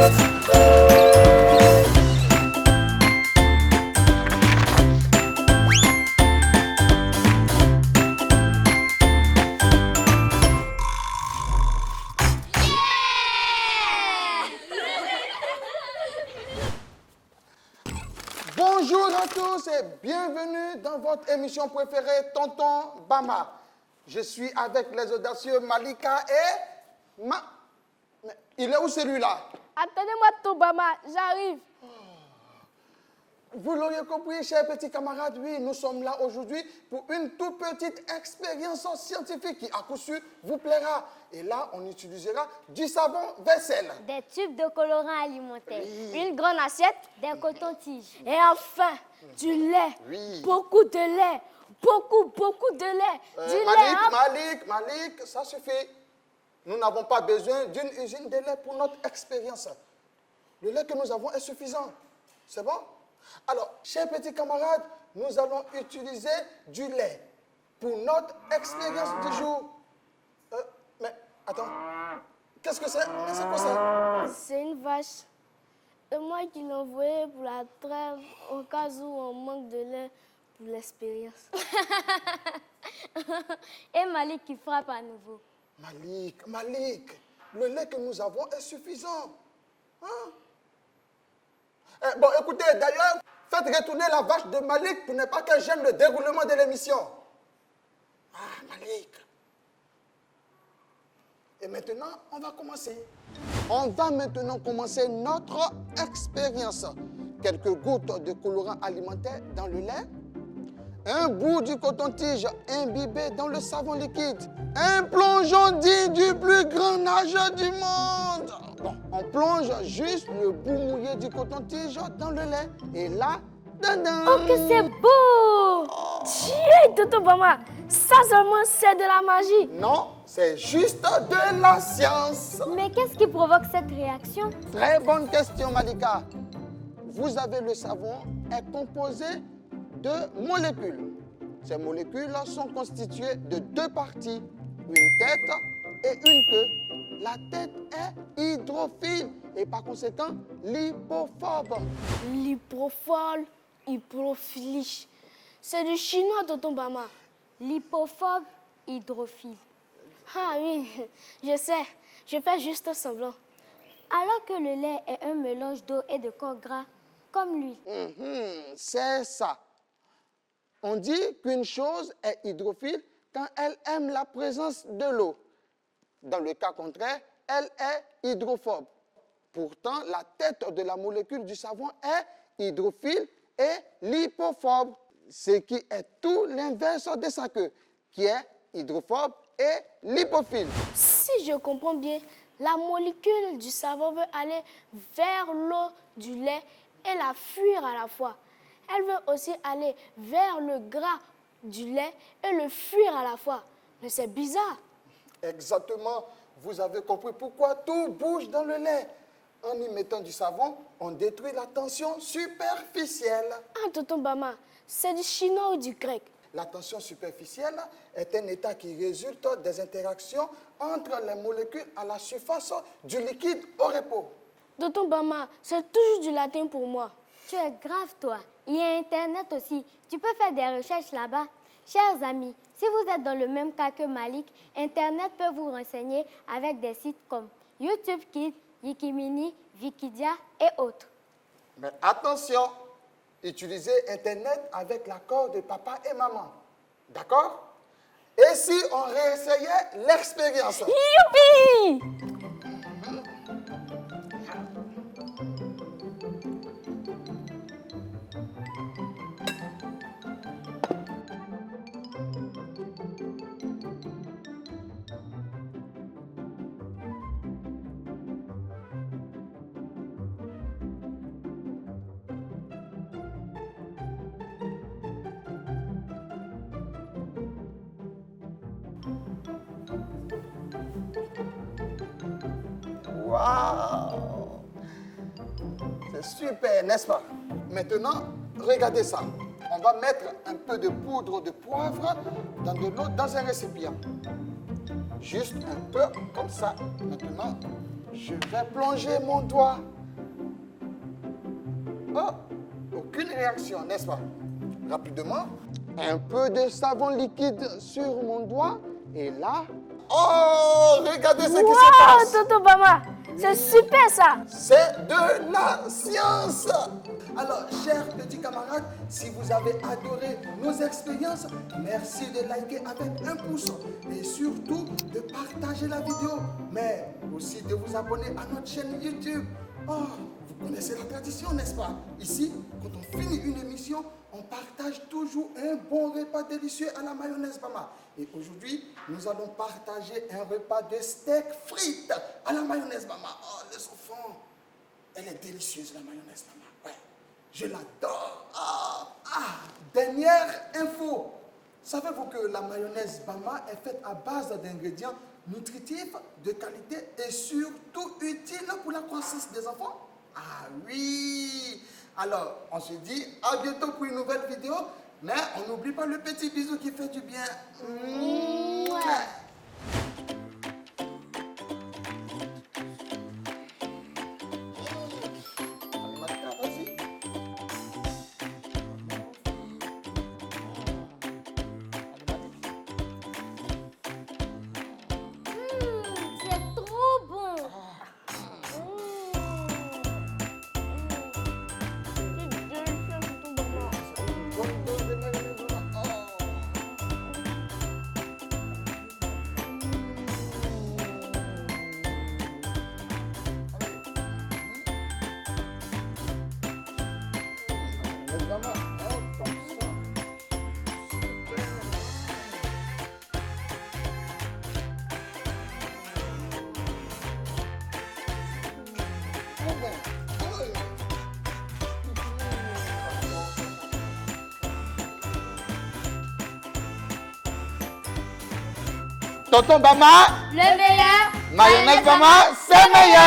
Bonjour à tous et bienvenue dans votre émission préférée, Tonton Bama. Je suis avec les audacieux Malika et Mais il est où celui-là? Attendez-moi, Tonton Bama, j'arrive. Vous l'auriez compris, chers petits camarades, oui, nous sommes là aujourd'hui pour une toute petite expérience scientifique qui, à coup sûr, vous plaira. Et là, on utilisera du savon vaisselle. Des tubes de colorant alimentaire. Oui. Une grande assiette. Des cotons-tiges. Et enfin, du lait. Oui. Beaucoup de lait. Beaucoup de lait. Du lait. Malik, ça suffit. Nous n'avons pas besoin d'une usine de lait pour notre expérience. Le lait que nous avons est suffisant. C'est bon? Alors, chers petits camarades, nous allons utiliser du lait pour notre expérience du jour. Mais, attends, qu'est-ce que c'est? Mais c'est quoi ça? C'est une vache. C'est moi qui l'ai envoyée pour la trêve au cas où on manque de lait pour l'expérience. Et Malik qui frappe à nouveau. Malik, le lait que nous avons est suffisant. Hein? Bon, écoutez, d'ailleurs, faites retourner la vache de Malik pour ne pas qu'elle gêne le déroulement de l'émission. Ah, Malik. Et maintenant, on va commencer. On va maintenant commencer notre expérience. Quelques gouttes de colorant alimentaire dans le lait. Un bout du coton-tige imbibé dans le savon liquide. Un plongeon digne du plus grand nageur du monde. Bon, on plonge juste le bout mouillé du coton-tige dans le lait. Et là, dedans. Oh, que c'est beau! Tiens, Tonton Bama, ça seulement c'est de la magie. Non, c'est juste de la science. Mais qu'est-ce qui provoque cette réaction? Très bonne question, Malika. Vous avez le savon est composé de molécules. Ces molécules sont constituées de deux parties, une tête et une queue. La tête est hydrophile et par conséquent lipophobe. Lipophobe, hypophilie. C'est du chinois, Tonton Bama. Lipophobe, hydrophile. Ah oui, je sais. Je fais juste semblant. Alors que le lait est un mélange d'eau et de corps gras, comme l'huile. C'est ça. On dit qu'une chose est hydrophile quand elle aime la présence de l'eau. Dans le cas contraire, elle est hydrophobe. Pourtant, la tête de la molécule du savon est hydrophile et lipophobe, ce qui est tout l'inverse de sa queue, qui est hydrophobe et lipophile. Si je comprends bien, la molécule du savon veut aller vers l'eau du lait et la fuir à la fois. Elle veut aussi aller vers le gras du lait et le fuir à la fois. Mais c'est bizarre. Exactement. Vous avez compris pourquoi tout bouge dans le lait. En y mettant du savon, on détruit la tension superficielle. Ah, Tonton Bama, c'est du chinois ou du grec? La tension superficielle est un état qui résulte des interactions entre les molécules à la surface du liquide au repos. Tonton Bama, c'est toujours du latin pour moi. Tu es grave, toi. Il y a Internet aussi. Tu peux faire des recherches là-bas. Chers amis, si vous êtes dans le même cas que Malik, Internet peut vous renseigner avec des sites comme YouTube Kids, Wikimini, Wikidia et autres. Mais attention, utilisez Internet avec l'accord de papa et maman. D'accord? Et si on réessayait l'expérience? Youpi! Waouh! C'est super, n'est-ce pas? Maintenant, regardez ça. On va mettre un peu de poudre de poivre dans de l'eau dans un récipient. Juste un peu comme ça. Maintenant, Je vais plonger mon doigt. Oh, aucune réaction, n'est-ce pas? Rapidement, un peu de savon liquide sur mon doigt. Et là, oh, regardez ce qui se passe. Tonton Bama, c'est super ça. C'est de la science. Alors, chers petits camarades, si vous avez adoré nos expériences, merci de liker avec un pouce et surtout de partager la vidéo, mais aussi de vous abonner à notre chaîne YouTube. Oh, vous connaissez la tradition, n'est-ce pas? Ici, quand on finit une émission, on partage toujours un bon repas délicieux à la mayonnaise Bama. Et aujourd'hui, nous allons partager un repas de steak frites à la mayonnaise Bama. Oh, les enfants, elle est délicieuse, la mayonnaise Bama. Ouais, je l'adore. Dernière info. Savez-vous que la mayonnaise Bama est faite à base d'ingrédients nutritifs, de qualité et surtout utiles pour la croissance des enfants? Ah oui! Alors, on se dit à bientôt pour une nouvelle vidéo, mais on n'oublie pas le petit bisou qui fait du bien. C'est trop bon. Tonton Bama, Le meilleur. mayonnaise Bama, c'est meilleur.